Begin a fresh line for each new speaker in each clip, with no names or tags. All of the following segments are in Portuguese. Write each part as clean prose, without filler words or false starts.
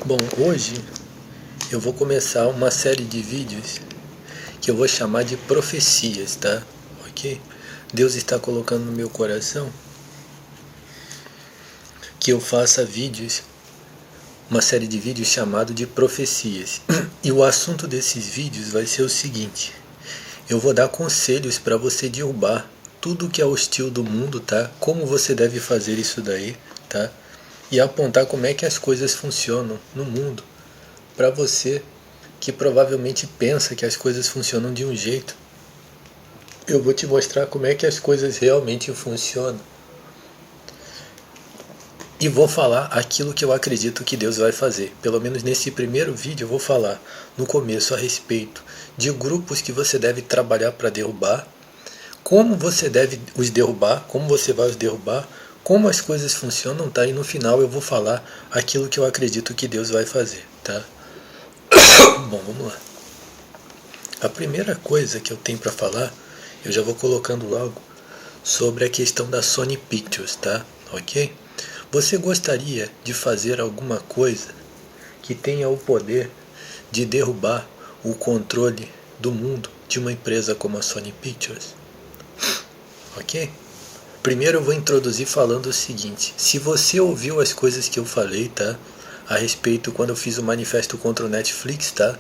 Bom, hoje eu vou começar uma série de vídeos que eu vou chamar de profecias, tá? Ok? Deus está colocando no meu coração que eu faça vídeos, uma série de vídeos chamado de profecias. E o assunto desses vídeos vai ser o seguinte: eu vou dar conselhos para você derrubar tudo que é hostil do mundo, tá? Como você deve fazer isso daí, tá? E apontar como é que as coisas funcionam no mundo para você que provavelmente pensa que as coisas funcionam de um jeito. Eu vou te mostrar como é que as coisas realmente funcionam. E vou falar aquilo que eu acredito que Deus vai fazer. Pelo menos nesse primeiro vídeo eu vou falar no começo a respeito de grupos que você deve trabalhar para derrubar, como você deve os derrubar, como você vai os derrubar, como as coisas funcionam, tá? E no final eu vou falar aquilo que eu acredito que Deus vai fazer, tá? Bom, vamos lá. A primeira coisa que eu tenho para falar, eu já vou colocando logo, sobre a questão da Sony Pictures, tá? Ok? Você gostaria de fazer alguma coisa que tenha o poder de derrubar o controle do mundo de uma empresa como a Sony Pictures? Ok? Primeiro eu vou introduzir falando o seguinte: se você ouviu as coisas que eu falei, tá? A respeito quando eu fiz o manifesto contra o Netflix, tá?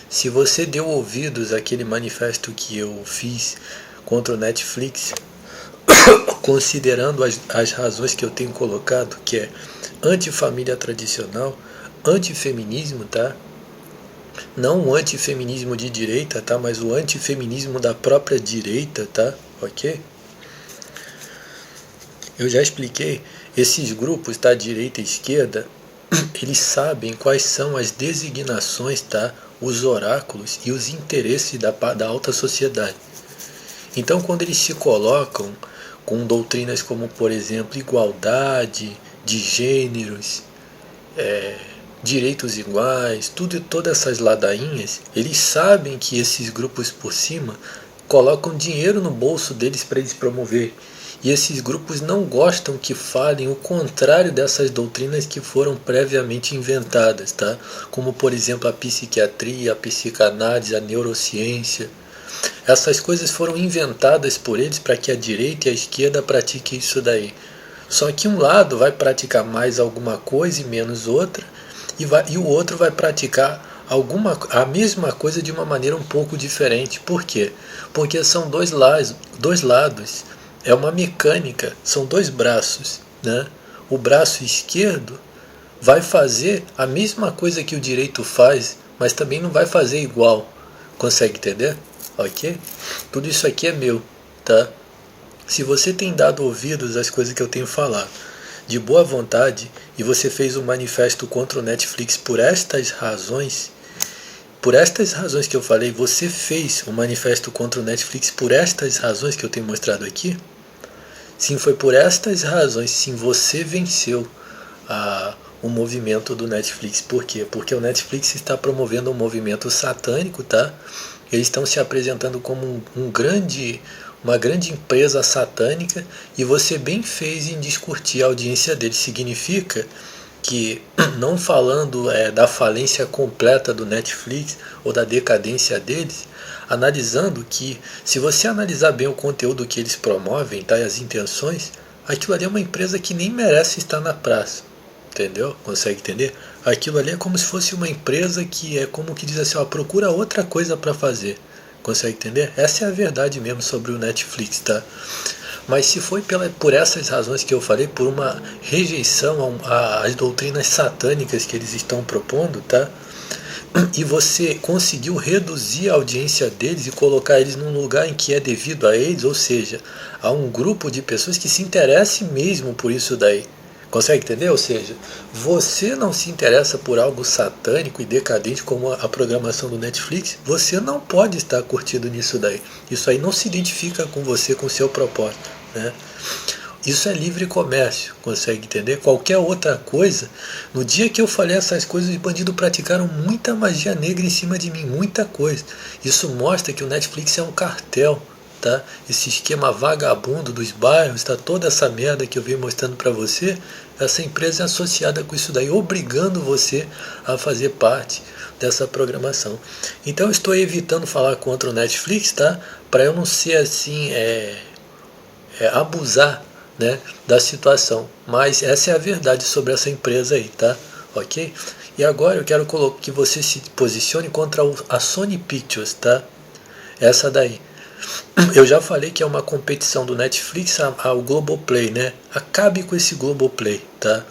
Se você deu ouvidos àquele manifesto que eu fiz contra o Netflix, considerando as razões que eu tenho colocado, que é antifamília tradicional, antifeminismo, tá? Não o antifeminismo de direita, tá? Mas o antifeminismo da própria direita, tá? Ok? Eu já expliquei, esses grupos, tá? Direita e esquerda, eles sabem quais são as designações, tá? Os oráculos e os interesses da alta sociedade. Então, quando eles se colocam com doutrinas como, por exemplo, igualdade de gêneros, direitos iguais, todas essas ladainhas, eles sabem que esses grupos por cima colocam dinheiro no bolso deles para eles promover. E esses grupos não gostam que falem o contrário dessas doutrinas que foram previamente inventadas, tá? Como, por exemplo, a psiquiatria, a psicanálise, a neurociência. Essas coisas foram inventadas por eles para que a direita e a esquerda pratiquem isso daí. Só que um lado vai praticar mais alguma coisa e menos outra, e o outro vai praticar a mesma coisa de uma maneira um pouco diferente. Por quê? Porque são dois lados. É uma mecânica, são dois braços, né? O braço esquerdo vai fazer a mesma coisa que o direito faz, mas também não vai fazer igual. Consegue entender? Ok? Tudo isso aqui é meu, tá? Se você tem dado ouvidos às coisas que eu tenho falado de boa vontade e você fez um manifesto contra o Netflix por estas razões que eu falei, você fez um manifesto contra o Netflix por estas razões que eu tenho mostrado aqui? Sim, foi por estas razões, sim, você venceu o movimento do Netflix. Por quê? Porque o Netflix está promovendo um movimento satânico, tá? Eles estão se apresentando como uma grande empresa satânica, e você bem fez em discutir a audiência deles. Significa que, não falando da falência completa do Netflix ou da decadência deles, analisando que, se você analisar bem o conteúdo que eles promovem, tá, e as intenções, aquilo ali é uma empresa que nem merece estar na praça. Entendeu? Consegue entender? Aquilo ali é como se fosse uma empresa que é como que diz assim, ó, procura outra coisa para fazer. Consegue entender? Essa é a verdade mesmo sobre o Netflix, tá? Mas se foi por essas razões que eu falei, por uma rejeição às doutrinas satânicas que eles estão propondo, tá? E você conseguiu reduzir a audiência deles e colocar eles num lugar em que é devido a eles, ou seja, a um grupo de pessoas que se interesse mesmo por isso daí. Consegue entender? Ou seja, você não se interessa por algo satânico e decadente como a programação do Netflix, você não pode estar curtindo nisso daí. Isso aí não se identifica com você, com o seu propósito, né? Isso é livre comércio, consegue entender? Qualquer outra coisa, no dia que eu falei essas coisas, os bandidos praticaram muita magia negra em cima de mim, muita coisa. Isso mostra que o Netflix é um cartel, tá? Esse esquema vagabundo dos bairros, tá? Toda essa merda que eu venho mostrando para você, essa empresa é associada com isso daí, obrigando você a fazer parte dessa programação. Então eu estou evitando falar contra o Netflix, tá? Para eu não ser assim, abusar, né, da situação. Mas essa é a verdade sobre essa empresa aí, tá? Ok? E agora eu quero que você se posicione contra a Sony Pictures, tá? Essa daí. Eu já falei que é uma competição do Netflix ao Globoplay, né? Acabe com esse Globoplay, tá?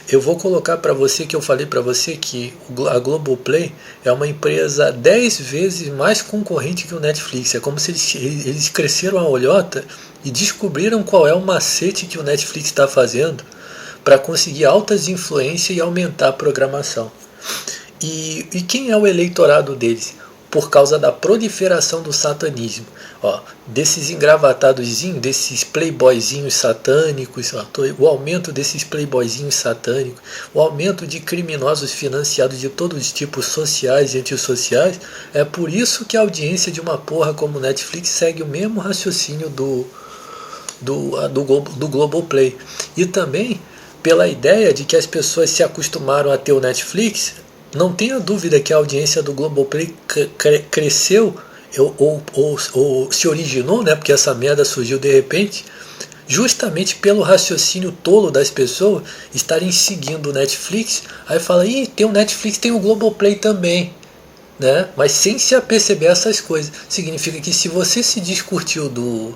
Eu vou colocar para você que eu falei para você que a Globoplay é uma empresa 10 vezes mais concorrente que o Netflix. É como se eles cresceram a olhota e descobriram qual é o macete que o Netflix está fazendo para conseguir altas influências e aumentar a programação. E quem é o eleitorado deles? Por causa da proliferação do satanismo. Ó, desses engravatadozinhos, desses playboyzinhos satânicos, ó, o aumento desses playboyzinhos satânicos, o aumento de criminosos financiados de todos os tipos sociais e antissociais, é por isso que a audiência de uma porra como Netflix segue o mesmo raciocínio do Globoplay. E também pela ideia de que as pessoas se acostumaram a ter o Netflix. Não tenha dúvida que a audiência do Globoplay cresceu ou se originou, né, porque essa merda surgiu de repente, justamente pelo raciocínio tolo das pessoas estarem seguindo o Netflix. Aí fala, ih, tem o Netflix, tem o Globoplay também, né? Mas sem se aperceber essas coisas. Significa que se você se descurtiu do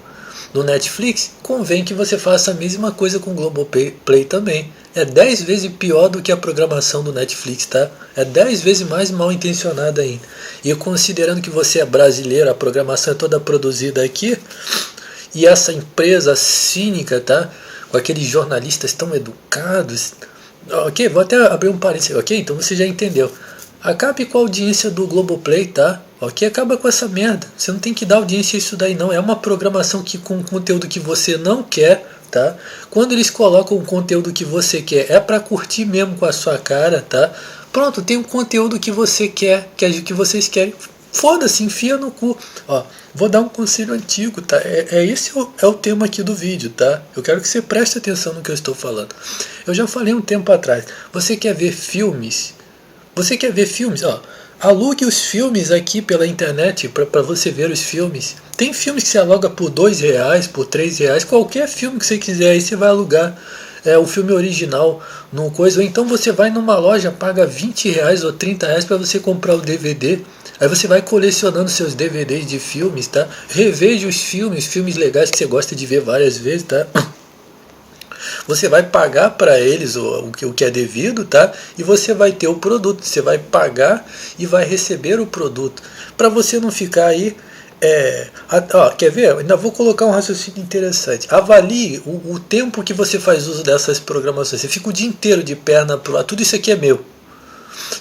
Netflix, convém que você faça a mesma coisa com o Globoplay também. É 10 vezes pior do que a programação do Netflix, tá? É 10 vezes mais mal intencionada ainda. E considerando que você é brasileiro, a programação é toda produzida aqui, e essa empresa cínica, tá? Com aqueles jornalistas tão educados. Ok, vou até abrir um parênteses, ok? Então você já entendeu. Acabe com a audiência do Globoplay, tá? Ok? Acaba com essa merda. Você não tem que dar audiência a isso daí, não. É uma programação que com conteúdo que você não quer, tá? Quando eles colocam o conteúdo que você quer, é pra curtir mesmo com a sua cara, tá? Pronto, tem um conteúdo que você quer, que vocês querem. Foda-se, enfia no cu. Ó, vou dar um conselho antigo, tá? Esse é o tema aqui do vídeo, tá? Eu quero que você preste atenção no que eu estou falando. Eu já falei um tempo atrás. Você quer ver filmes? Você quer ver filmes? Ó, alugue os filmes aqui pela internet para você ver os filmes. Tem filmes que você aluga por R$2, por R$3. Qualquer filme que você quiser aí você vai alugar. O filme original num coisa. Ou então você vai numa loja, paga R$20 ou R$30 para você comprar o DVD. Aí você vai colecionando seus DVDs de filmes, tá? Reveja os filmes legais que você gosta de ver várias vezes, tá? Você vai pagar para eles o que é devido, tá? E você vai ter o produto. Você vai pagar e vai receber o produto. Para você não ficar aí. Quer ver? Eu ainda vou colocar um raciocínio interessante. Avalie o tempo que você faz uso dessas programações. Você fica o dia inteiro de perna pro ar. Tudo isso aqui é meu.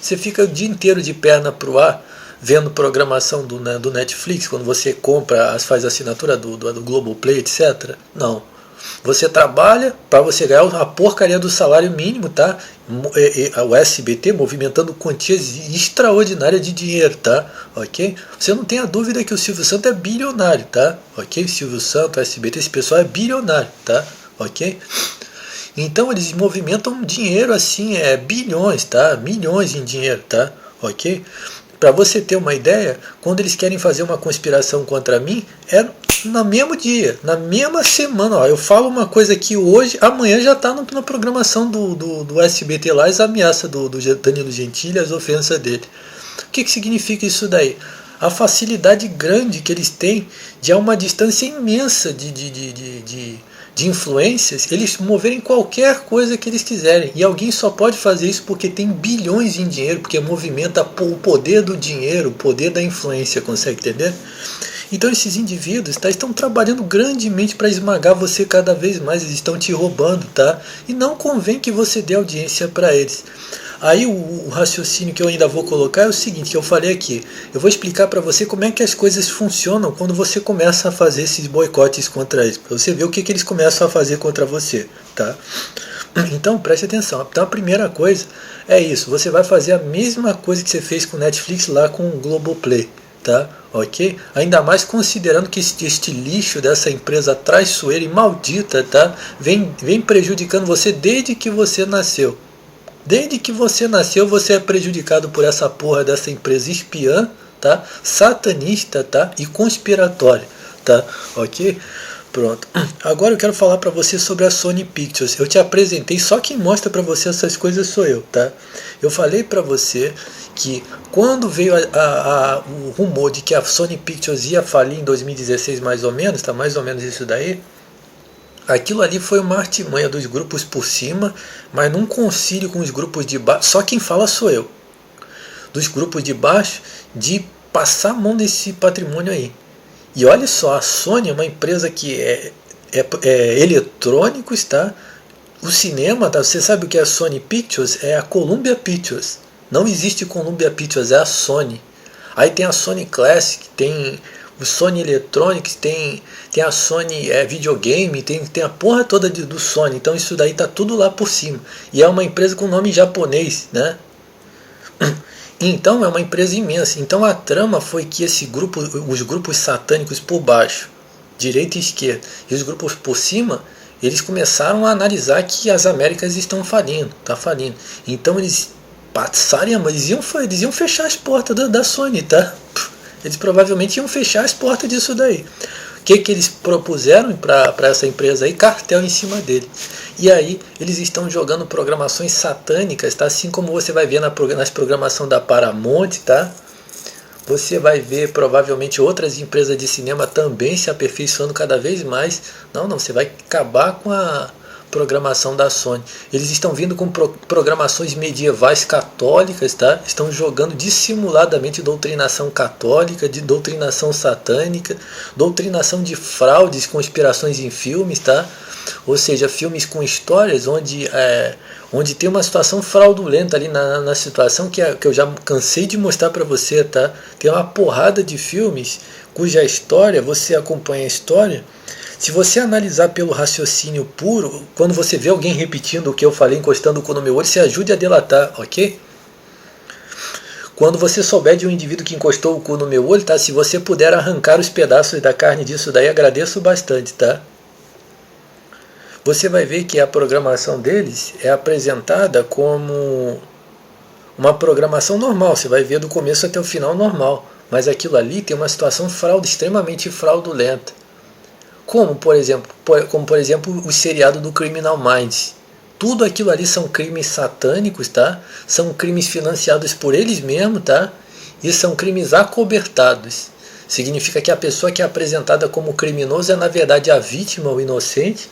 Você fica o dia inteiro de perna pro ar vendo programação do Netflix, quando você compra, faz assinatura do Globoplay, etc. Não. Você trabalha para você ganhar a porcaria do salário mínimo, tá? O SBT movimentando quantias extraordinárias de dinheiro, tá? Ok? Você não tem a dúvida que o Silvio Santos é bilionário, tá? Ok? Silvio Santos, SBT, esse pessoal é bilionário, tá? Ok? Então eles movimentam dinheiro assim, bilhões, tá? Milhões em dinheiro, tá? Ok? Para você ter uma ideia, quando eles querem fazer uma conspiração contra mim, é no mesmo dia, na mesma semana. Ó, eu falo uma coisa aqui hoje, amanhã já está na programação do SBT lá, as ameaças do Danilo Gentili, as ofensas dele. O que significa isso daí? A facilidade grande que eles têm de a uma distância imensa de influências, eles moverem qualquer coisa que eles quiserem. E alguém só pode fazer isso porque tem bilhões em dinheiro, porque movimenta o poder do dinheiro, o poder da influência, consegue entender? Então esses indivíduos, tá, estão trabalhando grandemente para esmagar você cada vez mais, eles estão te roubando, tá? E não convém que você dê audiência para eles. Aí o raciocínio que eu ainda vou colocar é o seguinte, que eu falei aqui. Eu vou explicar para você como é que as coisas funcionam quando você começa a fazer esses boicotes contra eles. Para você ver o que eles começam a fazer contra você, tá? Então preste atenção. Então a primeira coisa é isso. Você vai fazer a mesma coisa que você fez com o Netflix lá com o Globoplay. tá? Ok? Ainda mais considerando que este lixo dessa empresa traiçoeira e maldita, tá? Vem prejudicando você desde que você nasceu. Desde que você nasceu, você é prejudicado por essa porra dessa empresa espiã, tá? Satanista, tá? E conspiratória, tá? Ok? Pronto. Agora eu quero falar para você sobre a Sony Pictures. Eu te apresentei, só quem mostra para você essas coisas sou eu, tá? Eu falei para você que quando veio o rumor de que a Sony Pictures ia falir em 2016 mais ou menos, tá? Mais ou menos isso daí. Aquilo ali foi uma artimanha dos grupos por cima, mas num concílio com os grupos de baixo, só quem fala sou eu, dos grupos de baixo, de passar a mão nesse patrimônio aí. E olha só, a Sony é uma empresa que é eletrônicos, tá? O cinema, tá? Você sabe o que é a Sony Pictures? É a Columbia Pictures. Não existe Columbia Pictures, é a Sony. Aí tem a Sony Classic, tem o Sony Electronics, tem a Sony Videogame, tem a porra toda do Sony. Então isso daí tá tudo lá por cima. E é uma empresa com nome japonês, né? Então é uma empresa imensa. Então a trama foi que os grupos satânicos por baixo, direita e esquerda, e os grupos por cima, eles começaram a analisar que as Américas estão falindo, tá falindo. Então eles passaram, eles iam fechar as portas da Sony, tá? Eles provavelmente iam fechar as portas disso daí. O que eles propuseram para essa empresa aí? Cartel em cima dele. E aí eles estão jogando programações satânicas, tá? Assim como você vai ver nas programações da Paramount, tá? Você vai ver provavelmente outras empresas de cinema também se aperfeiçoando cada vez mais. Não, você vai acabar com a programação da Sony. Eles estão vindo com programações medievais católicas, tá? Estão jogando dissimuladamente doutrinação católica, de doutrinação satânica, doutrinação de fraudes, conspirações em filmes, tá? Ou seja, filmes com histórias onde tem uma situação fraudulenta ali na situação que eu já cansei de mostrar para você, tá? Tem uma porrada de filmes cuja história, você acompanha a história. Se você analisar pelo raciocínio puro, quando você vê alguém repetindo o que eu falei, encostando o cu no meu olho, se ajude a delatar, ok? Quando você souber de um indivíduo que encostou o cu no meu olho, tá? Se você puder arrancar os pedaços da carne disso daí, agradeço bastante, tá? Você vai ver que a programação deles é apresentada como uma programação normal. Você vai ver do começo até o final normal. Mas aquilo ali tem uma situação extremamente fraudulenta. Como por exemplo o seriado do Criminal Minds. Tudo aquilo ali são crimes satânicos, tá? São crimes financiados por eles mesmos, tá? E são crimes acobertados. Significa que a pessoa que é apresentada como criminoso é na verdade a vítima, o inocente,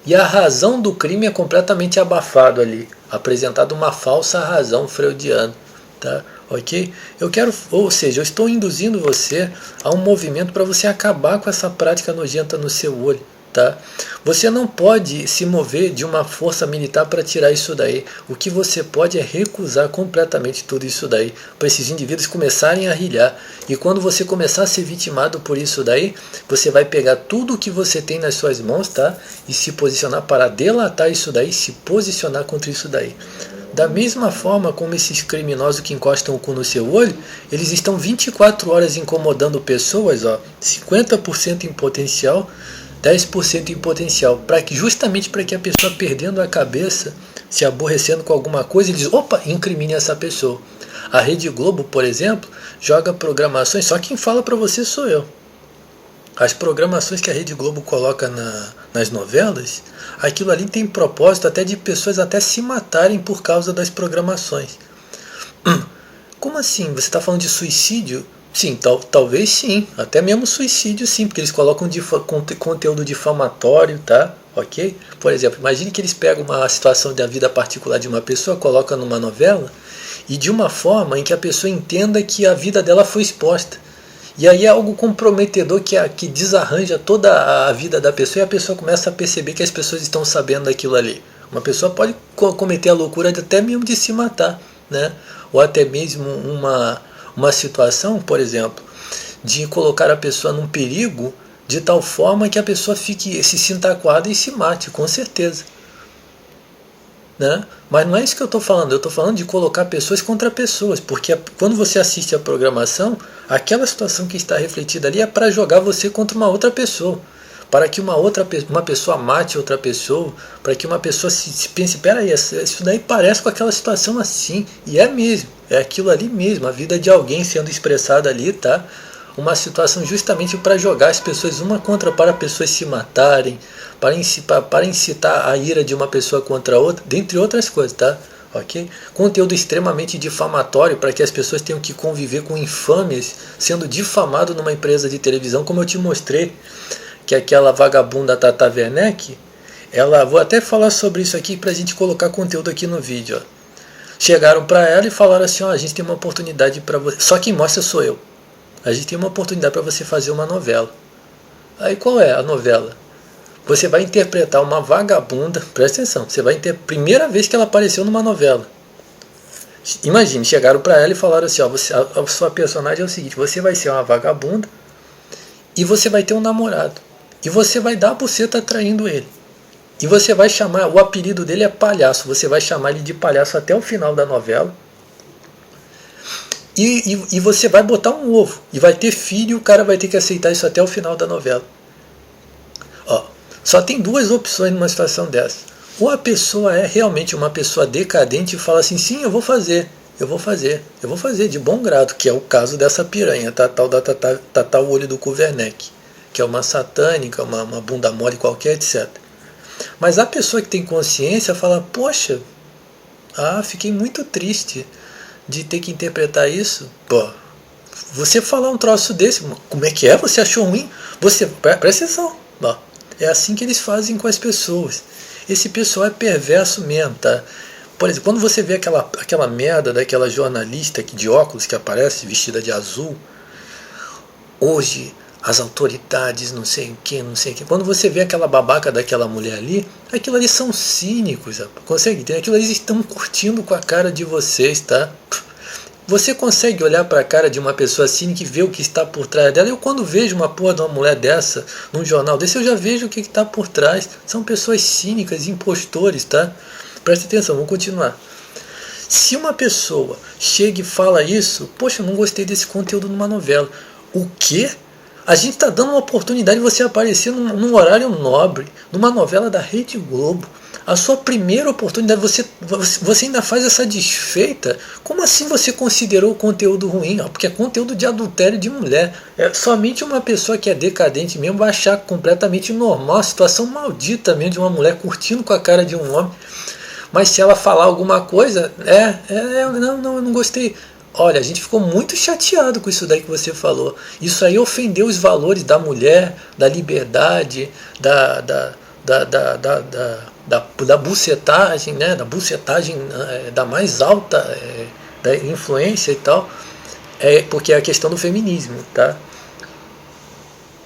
e a razão do crime é completamente abafado ali, apresentada uma falsa razão freudiana, tá? Ok? Eu estou induzindo você a um movimento para você acabar com essa prática nojenta no seu olho, tá? Você não pode se mover de uma força militar para tirar isso daí. O que você pode é recusar completamente tudo isso daí, para esses indivíduos começarem a rilhar. E quando você começar a ser vitimado por isso daí, você vai pegar tudo o que você tem nas suas mãos, tá? E se posicionar para delatar isso daí, se posicionar contra isso daí. Da mesma forma como esses criminosos que encostam o cu no seu olho, eles estão 24 horas incomodando pessoas, ó, 50% em potencial, 10% em potencial, justamente para que a pessoa perdendo a cabeça, se aborrecendo com alguma coisa, eles, incrimine essa pessoa. A Rede Globo, por exemplo, joga programações, só quem fala para você sou eu. As programações que a Rede Globo coloca nas novelas, aquilo ali tem propósito até de pessoas até se matarem por causa das programações. Como assim? Você está falando de suicídio? Sim, talvez sim. Até mesmo suicídio sim, porque eles colocam conteúdo difamatório, tá? Ok? Por exemplo, imagine que eles pegam uma situação da vida particular de uma pessoa, colocam numa novela, e de uma forma em que a pessoa entenda que a vida dela foi exposta. E aí é algo comprometedor que desarranja toda a vida da pessoa e a pessoa começa a perceber que as pessoas estão sabendo daquilo ali. Uma pessoa pode cometer a loucura até mesmo de se matar, né? Ou até mesmo uma situação, por exemplo, de colocar a pessoa num perigo de tal forma que a pessoa se sinta acuada e se mate, com certeza. né? Mas não é isso que eu estou falando. Eu estou falando de colocar pessoas contra pessoas, porque quando você assiste a programação, aquela situação que está refletida ali é para jogar você contra uma outra pessoa, para que uma pessoa mate outra pessoa, para que uma pessoa se pense, peraí, isso daí parece com aquela situação assim, e é mesmo, é aquilo ali mesmo, a vida de alguém sendo expressada ali, tá? Uma situação justamente para jogar as pessoas uma contra, para pessoas se matarem, para incitar a ira de uma pessoa contra a outra, dentre outras coisas, tá? Ok? Conteúdo extremamente difamatório para que as pessoas tenham que conviver com infâmias sendo difamado numa empresa de televisão, como eu te mostrei, que aquela vagabunda Tata Werneck, vou até falar sobre isso aqui para a gente colocar conteúdo aqui no vídeo. Ó. Chegaram para ela e falaram assim, ó, a gente tem uma oportunidade para você, só quem mostra sou eu. A gente tem uma oportunidade para você fazer uma novela. Aí qual é a novela? Você vai interpretar uma vagabunda, presta atenção, você vai primeira vez que ela apareceu numa novela. Imagine, chegaram para ela e falaram assim, ó, a sua personagem é o seguinte, você vai ser uma vagabunda e você vai ter um namorado. E você vai dar a buceta traindo ele. E você vai chamar, o apelido dele é Palhaço, você vai chamar ele de Palhaço até o final da novela. E você vai botar um ovo, e vai ter filho, e o cara vai ter que aceitar isso até o final da novela. Ó, só tem duas opções numa situação dessa. Ou a pessoa é realmente uma pessoa decadente e fala assim, sim, eu vou fazer de bom grado, que é o caso dessa piranha, tá? Tal da Tata o olho do cu Werneck, que é uma satânica, uma bunda mole qualquer, etc. Mas a pessoa que tem consciência fala, poxa, fiquei muito triste de ter que interpretar isso. Pô, você falar um troço desse, como é que é? Você achou ruim? Presta atenção. Ó, é assim que eles fazem com as pessoas. Esse pessoal é perverso mesmo, tá? Por exemplo, quando você vê aquela merda daquela jornalista de óculos que aparece vestida de azul, hoje as autoridades não sei o que. Quando você vê aquela babaca daquela mulher ali, aquilo ali são cínicos, consegue entender? Aquilo ali eles estão curtindo com a cara de vocês, tá? Você consegue olhar para a cara de uma pessoa cínica e ver o que está por trás dela? Eu quando vejo uma porra de uma mulher dessa, num jornal desse, eu já vejo o que está por trás. São pessoas cínicas, impostores, tá? Presta atenção, vamos continuar. Se uma pessoa chega e fala isso, poxa, eu não gostei desse conteúdo numa novela. O quê? A gente está dando uma oportunidade de você aparecer num horário nobre, numa novela da Rede Globo. A sua primeira oportunidade, você ainda faz essa desfeita. Como assim você considerou o conteúdo ruim? Porque é conteúdo de adultério de mulher. Somente uma pessoa que é decadente mesmo vai achar completamente normal a situação maldita mesmo de uma mulher curtindo com a cara de um homem. Mas se ela falar alguma coisa, eu não gostei. Olha, a gente ficou muito chateado com isso daí que você falou. Isso aí ofendeu os valores da mulher, da liberdade, da bucetagem, né? Da bucetagem da mais alta da influência e tal. Porque é a questão do feminismo, tá?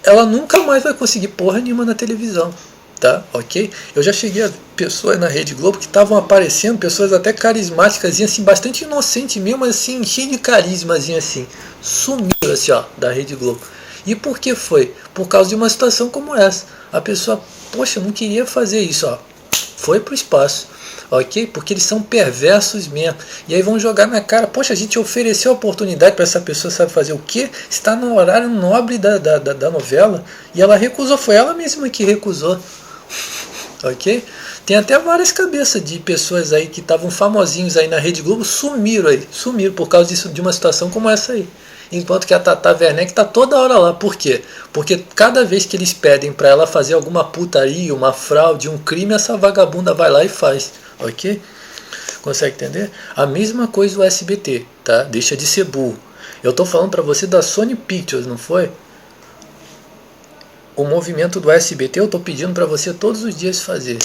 Ela nunca mais vai conseguir porra nenhuma na televisão. Tá, ok? Eu já cheguei a pessoas na Rede Globo que estavam aparecendo, pessoas até carismáticas, assim, bastante inocentes mesmo, mas assim, cheio de carisma, assim, sumiram assim, ó, da Rede Globo. E por que foi? Por causa de uma situação como essa. A pessoa, poxa, eu não queria fazer isso, ó. Foi pro espaço, ok? Porque eles são perversos mesmo. E aí vão jogar na cara, poxa, a gente ofereceu a oportunidade para essa pessoa, sabe fazer o quê? Está no horário nobre da novela. E ela recusou, foi ela mesma que recusou. Ok? Tem até várias cabeças de pessoas aí que estavam famosinhos aí na Rede Globo, sumiram por causa disso, de uma situação como essa aí. Enquanto que a Tata Werneck está toda hora lá. Por quê? Porque cada vez que eles pedem para ela fazer alguma putaria, uma fraude, um crime, essa vagabunda vai lá e faz. Ok? Consegue entender? A mesma coisa do SBT, tá? Deixa de ser burro. Eu estou falando para você da Sony Pictures, não foi? O movimento do SBT eu estou pedindo para você todos os dias fazer.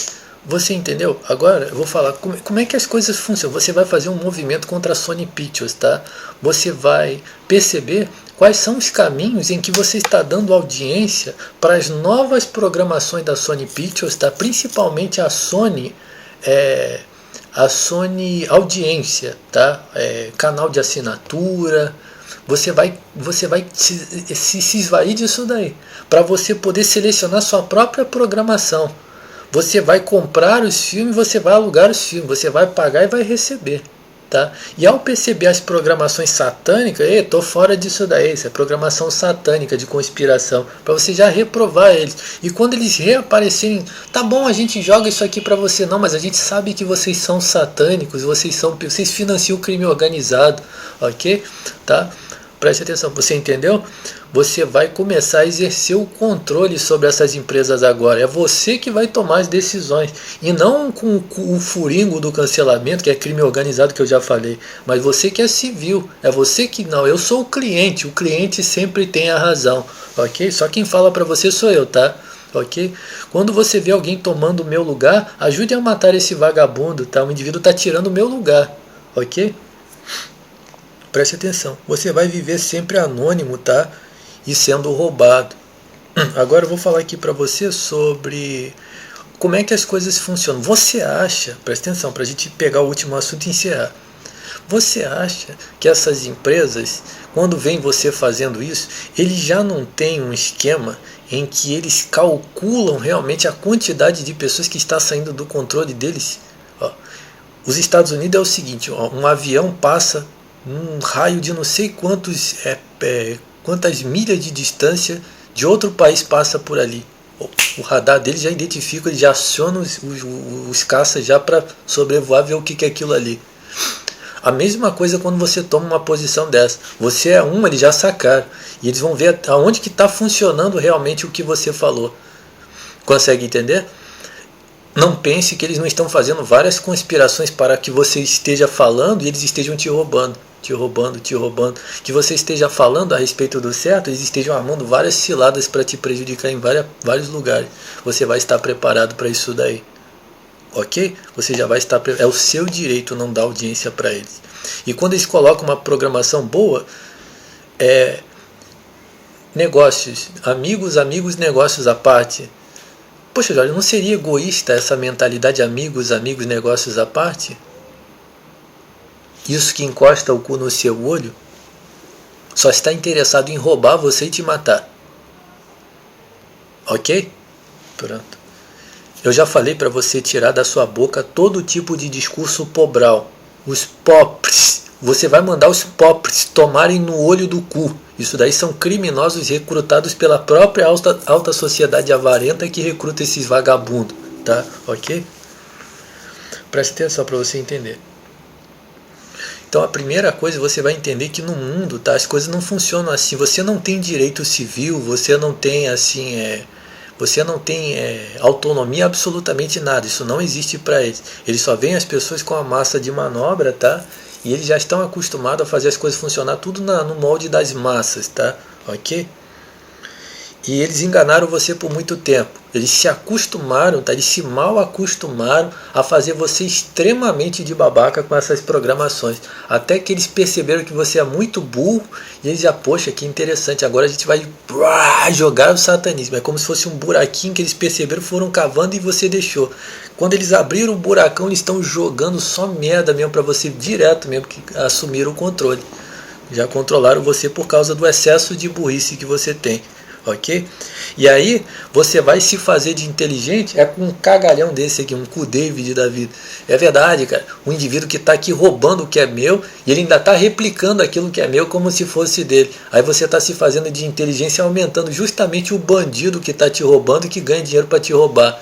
Você entendeu? Agora eu vou falar como é que as coisas funcionam. Você vai fazer um movimento contra a Sony Pictures, tá? Você vai perceber quais são os caminhos em que você está dando audiência para as novas programações da Sony Pictures, tá? Principalmente a Sony Audiência, tá? Canal de assinatura. Você vai se esvair disso daí, para você poder selecionar sua própria programação. Você vai comprar os filmes, você vai alugar os filmes, você vai pagar e vai receber. Tá? E ao perceber as programações satânicas, tô fora disso daí, isso é programação satânica de conspiração, para você já reprovar eles. E quando eles reaparecerem, tá bom, a gente joga isso aqui para você, não, mas a gente sabe que vocês são satânicos, vocês financiam o crime organizado, ok? Tá? Preste atenção, você entendeu? Você vai começar a exercer o controle sobre essas empresas agora. É você que vai tomar as decisões. E não com o furingo do cancelamento, que é crime organizado, que eu já falei. Mas você que é civil. É você que não. Eu sou o cliente sempre tem a razão. Ok? Só quem fala pra você sou eu, tá? Ok? Quando você vê alguém tomando o meu lugar, ajude a matar esse vagabundo, tá? O indivíduo tá tirando o meu lugar. Ok? Preste atenção. Você vai viver sempre anônimo, tá? E sendo roubado. Agora eu vou falar aqui para você sobre como é que as coisas funcionam. Você acha, presta atenção, para a gente pegar o último assunto e encerrar. Você acha que essas empresas, quando vem você fazendo isso, eles já não têm um esquema em que eles calculam realmente a quantidade de pessoas que está saindo do controle deles? Ó, os Estados Unidos é o seguinte, ó, um avião passa num raio de não sei quantas milhas de distância de outro país passa por ali. O radar dele já identifica, ele já aciona os caças já para sobrevoar, ver o que é aquilo ali. A mesma coisa quando você toma uma posição dessa. Você é eles já sacaram. E eles vão ver aonde que está funcionando realmente o que você falou. Consegue entender? Não pense que eles não estão fazendo várias conspirações para que você esteja falando e eles estejam te roubando. Que você esteja falando a respeito do certo, eles estejam armando várias ciladas para te prejudicar em vários lugares. Você vai estar preparado para isso daí. Ok? Você já vai estar preparado. É o seu direito não dar audiência para eles. E quando eles colocam uma programação boa, negócios, amigos, negócios à parte. Poxa, Jorge, não seria egoísta essa mentalidade amigos, negócios à parte? Isso que encosta o cu no seu olho só está interessado em roubar você e te matar. Ok? Pronto. Eu já falei para você tirar da sua boca todo tipo de discurso pobral. Os pobres. Você vai mandar os pobres tomarem no olho do cu. Isso daí são criminosos recrutados pela própria alta sociedade avarenta que recruta esses vagabundos. Tá? Ok? Preste atenção para você entender. Então a primeira coisa, você vai entender que no mundo, tá, as coisas não funcionam assim. Você não tem direito civil, você não tem autonomia absolutamente nada. Isso não existe para eles. Eles só veem as pessoas com a massa de manobra, tá? E eles já estão acostumados a fazer as coisas funcionar tudo no molde das massas, tá? Ok? E eles enganaram você por muito tempo. Eles se acostumaram, tá? Eles se mal acostumaram a fazer você extremamente de babaca com essas programações. Até que eles perceberam que você é muito burro e eles já, poxa, que interessante, agora a gente vai jogar o satanismo. É como se fosse um buraquinho que eles perceberam, foram cavando e você deixou. Quando eles abriram o buracão, eles estão jogando só merda mesmo para você direto mesmo, que assumiram o controle. Já controlaram você por causa do excesso de burrice que você tem. Ok? E aí você vai se fazer de inteligente com um cagalhão desse aqui, um cu David da vida. É verdade, cara. Um indivíduo que está aqui roubando o que é meu e ele ainda está replicando aquilo que é meu como se fosse dele. Aí você está se fazendo de inteligência, aumentando justamente o bandido que está te roubando e que ganha dinheiro para te roubar.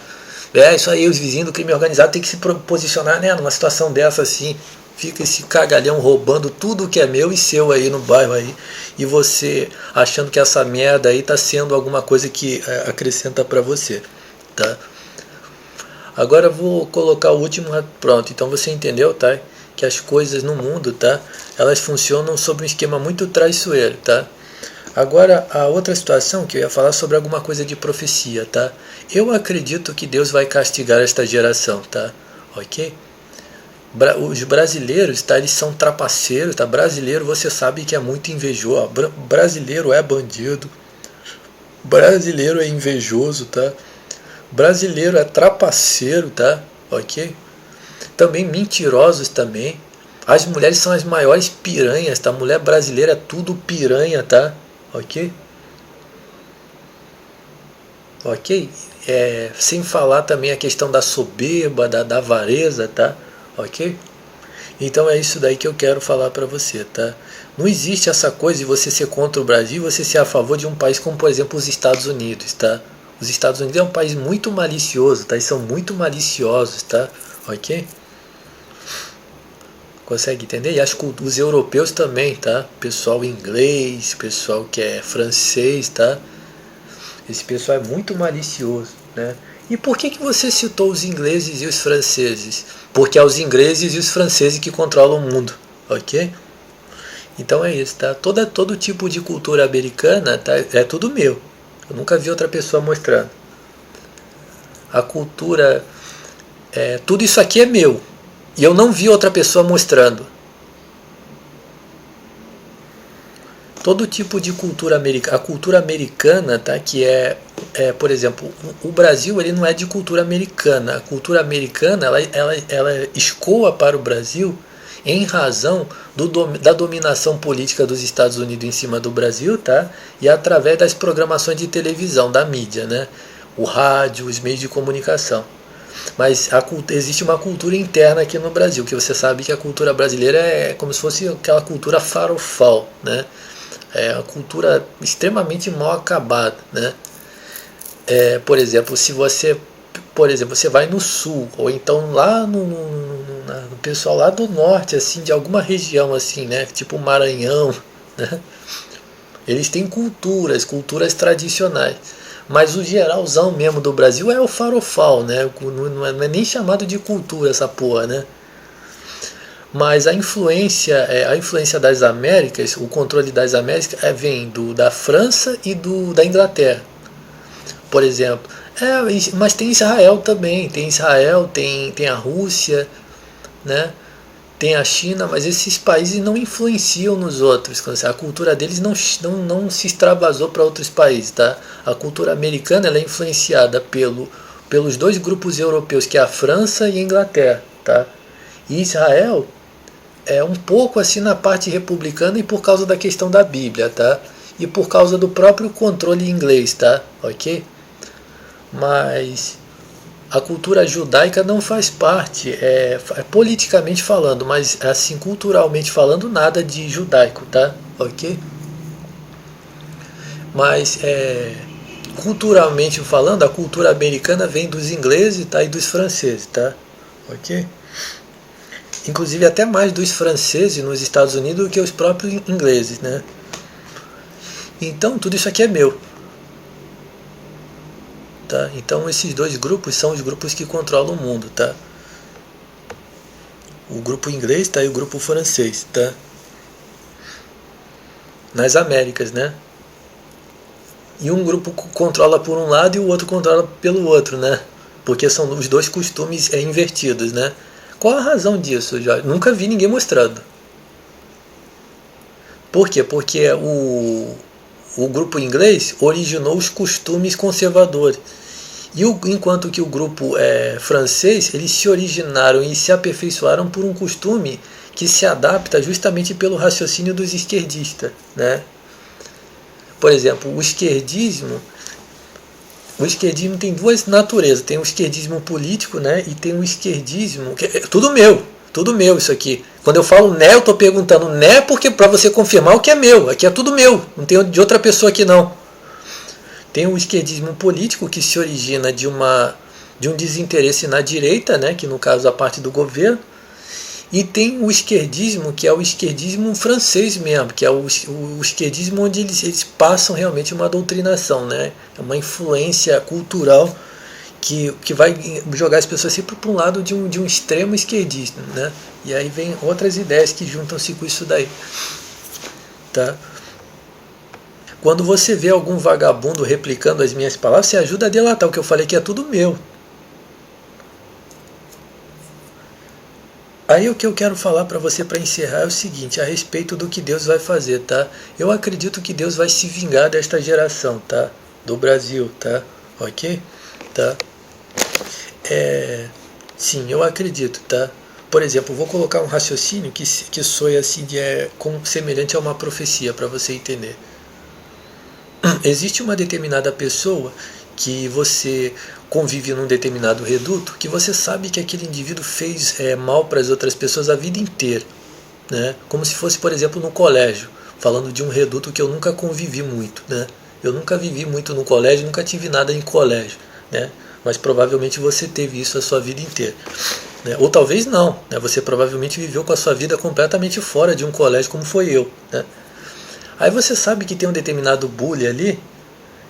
Isso aí, os vizinhos do crime organizado tem que se posicionar, né, numa situação dessa assim. Fica esse cagalhão roubando tudo que é meu e seu aí no bairro aí. E você achando que essa merda aí tá sendo alguma coisa que acrescenta para você, tá? Agora eu vou colocar o último, pronto. Então você entendeu, tá? Que as coisas no mundo, tá? Elas funcionam sobre um esquema muito traiçoeiro, tá? Agora a outra situação que eu ia falar sobre alguma coisa de profecia, tá? Eu acredito que Deus vai castigar esta geração, tá? Ok? Os brasileiros, tá, eles são trapaceiros, tá? Brasileiro, você sabe que é muito invejoso. Brasileiro é bandido. Brasileiro é invejoso, tá? Brasileiro é trapaceiro, tá? Ok? Também mentirosos também. As mulheres são as maiores piranhas, tá? Mulher brasileira é tudo piranha, tá? Ok? ok? Sem falar também a questão da soberba, da avareza, tá? Ok? Então é isso daí que eu quero falar para você, tá? Não existe essa coisa de você ser contra o Brasil e você ser a favor de um país como, por exemplo, os Estados Unidos, tá? Os Estados Unidos é um país muito malicioso, tá? Eles são muito maliciosos, tá? Ok? Consegue entender? E acho que os europeus também, tá? Pessoal inglês, pessoal que é francês, tá? Esse pessoal é muito malicioso, né? E por que você citou os ingleses e os franceses? Porque é os ingleses e os franceses que controlam o mundo, ok? Então é isso, tá? Todo tipo de cultura americana, tá? É tudo meu. Eu nunca vi outra pessoa mostrando. A cultura, tudo isso aqui é meu. E eu não vi outra pessoa mostrando. Todo tipo de cultura americana. A cultura americana, tá? Que por exemplo, o Brasil ele não é de cultura americana. A cultura americana ela escoa para o Brasil em razão da dominação política dos Estados Unidos em cima do Brasil, tá? E através das programações de televisão, da mídia, né? O rádio, os meios de comunicação. Mas existe uma cultura interna aqui no Brasil, que você sabe que a cultura brasileira é como se fosse aquela cultura farofal, né? É uma cultura extremamente mal acabada, né? Por exemplo, se você, você vai no sul, ou então lá no pessoal lá do norte, assim, de alguma região, assim, né? Tipo Maranhão, né? Eles têm culturas tradicionais. Mas o geralzão mesmo do Brasil é o farofal, né? Não é nem chamado de cultura essa porra, né? Mas a influência das Américas, o controle das Américas vem da França e da Inglaterra, por exemplo. Mas tem Israel também, tem a Rússia, né? Tem a China, mas esses países não influenciam nos outros. A cultura deles não se extravasou para outros países, tá? A cultura americana ela é influenciada pelos dois grupos europeus, que é a França e a Inglaterra, tá? E Israel é um pouco assim na parte republicana e por causa da questão da Bíblia, tá? E por causa do próprio controle inglês, tá? Ok? Mas a cultura judaica não faz parte, politicamente falando, mas assim, culturalmente falando, nada de judaico, tá? Ok? Mas culturalmente falando, a cultura americana vem dos ingleses, tá? E dos franceses, tá? Ok? Inclusive até mais dos franceses nos Estados Unidos do que os próprios ingleses, né? Então tudo isso aqui é meu. Tá? Então esses dois grupos são os grupos que controlam o mundo, tá? O grupo inglês, tá? E o grupo francês, tá? Nas Américas, né? E um grupo controla por um lado e o outro controla pelo outro, né? Porque são os dois costumes invertidos, né? Qual a razão disso, Jorge? Nunca vi ninguém mostrando. Por quê? Porque o grupo inglês originou os costumes conservadores. Enquanto que o grupo francês, eles se originaram e se aperfeiçoaram por um costume que se adapta justamente pelo raciocínio dos esquerdistas, né? Por exemplo, o esquerdismo tem duas naturezas. Tem o esquerdismo político, né? E tem o esquerdismo... Tudo meu isso aqui. Quando eu falo né, eu estou perguntando né porque para você confirmar o que é meu. Aqui é tudo meu, não tem de outra pessoa aqui não. Tem o esquerdismo político que se origina de um desinteresse na direita, né? Que no caso a parte do governo. E tem o esquerdismo, que é o esquerdismo francês mesmo, que é o esquerdismo onde eles passam realmente uma doutrinação, né? É uma influência cultural que vai jogar as pessoas sempre para um lado de um extremo esquerdista, né? E aí vem outras ideias que juntam-se com isso daí, tá? Quando você vê algum vagabundo replicando as minhas palavras, você ajuda a delatar o que eu falei, que é tudo meu. Aí o que eu quero falar para você para encerrar é o seguinte, a respeito do que Deus vai fazer, tá? Eu acredito que Deus vai se vingar desta geração, tá? Do Brasil, tá? Ok? Tá? Sim, eu acredito, tá? Por exemplo, vou colocar um raciocínio que soe assim, semelhante a uma profecia, para você entender. Existe uma determinada pessoa que você convive num determinado reduto, que você sabe que aquele indivíduo fez mal para as outras pessoas a vida inteira, né? Como se fosse, por exemplo, no colégio, falando de um reduto que eu nunca convivi muito, né? Eu nunca vivi muito no colégio, nunca tive nada em colégio, né? Mas provavelmente você teve isso a sua vida inteira, né? Ou talvez não, né? Você provavelmente viveu com a sua vida completamente fora de um colégio, como foi eu, né? Aí você sabe que tem um determinado bully ali,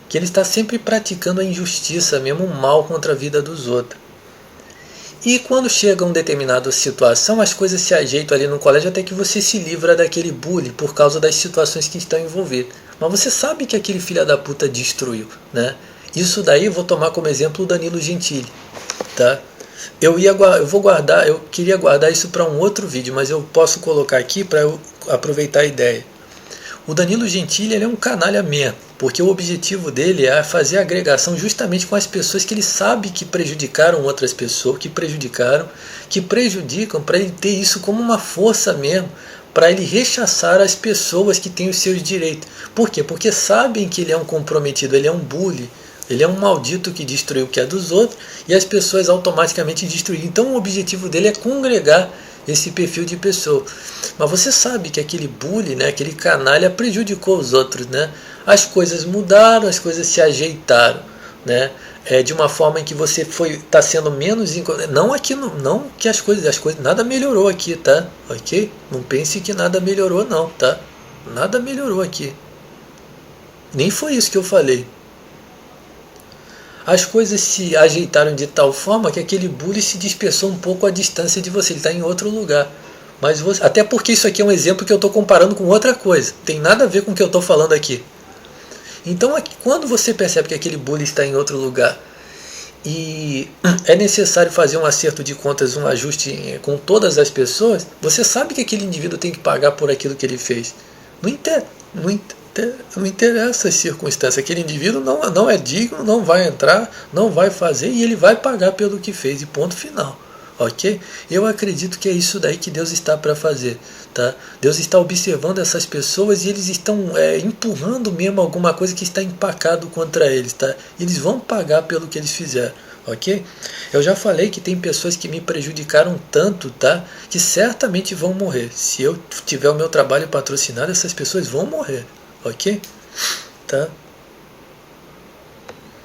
que ele está sempre praticando a injustiça, mesmo o mal contra a vida dos outros. E quando chega uma determinada situação, as coisas se ajeitam ali no colégio até que você se livra daquele bullying por causa das situações que estão envolvidas. Mas você sabe que aquele filho da puta destruiu, né? Isso daí eu vou tomar como exemplo o Danilo Gentili, tá? Eu queria guardar isso para um outro vídeo, mas eu posso colocar aqui para eu aproveitar a ideia. O Danilo Gentili, ele é um canalha mesmo, porque o objetivo dele é fazer agregação justamente com as pessoas que ele sabe que prejudicaram outras pessoas, que prejudicam, para ele ter isso como uma força mesmo, para ele rechaçar as pessoas que têm os seus direitos. Por quê? Porque sabem que ele é um comprometido, ele é um bully, ele é um maldito que destruiu o que é dos outros, e as pessoas automaticamente destruíram. Então o objetivo dele é congregar esse perfil de pessoa. Mas você sabe que aquele bully, né, aquele canalha prejudicou os outros, né? As coisas mudaram, as coisas se ajeitaram, né? De uma forma em que você está sendo menos não aqui, não que as coisas nada melhorou aqui, tá? Ok? Não pense que nada melhorou não, tá? Nada melhorou aqui. Nem foi isso que eu falei. As coisas se ajeitaram de tal forma que aquele bully se dispersou um pouco à distância de você, ele está em outro lugar. Mas até porque isso aqui é um exemplo que eu estou comparando com outra coisa, tem nada a ver com o que eu estou falando aqui. Então quando você percebe que aquele bully está em outro lugar e é necessário fazer um acerto de contas, um ajuste com todas as pessoas, você sabe que aquele indivíduo tem que pagar por aquilo que ele fez. Não interessa as circunstâncias, aquele indivíduo não é digno, não vai entrar, não vai fazer e ele vai pagar pelo que fez e ponto final, ok? Eu acredito que é isso daí que Deus está para fazer, tá? Deus está observando essas pessoas e eles estão empurrando mesmo alguma coisa que está empacado contra eles, tá? Eles vão pagar pelo que eles fizeram, ok? Eu já falei que tem pessoas que me prejudicaram tanto, tá? Que certamente vão morrer. Se eu tiver o meu trabalho patrocinado, essas pessoas vão morrer. Ok? Tá?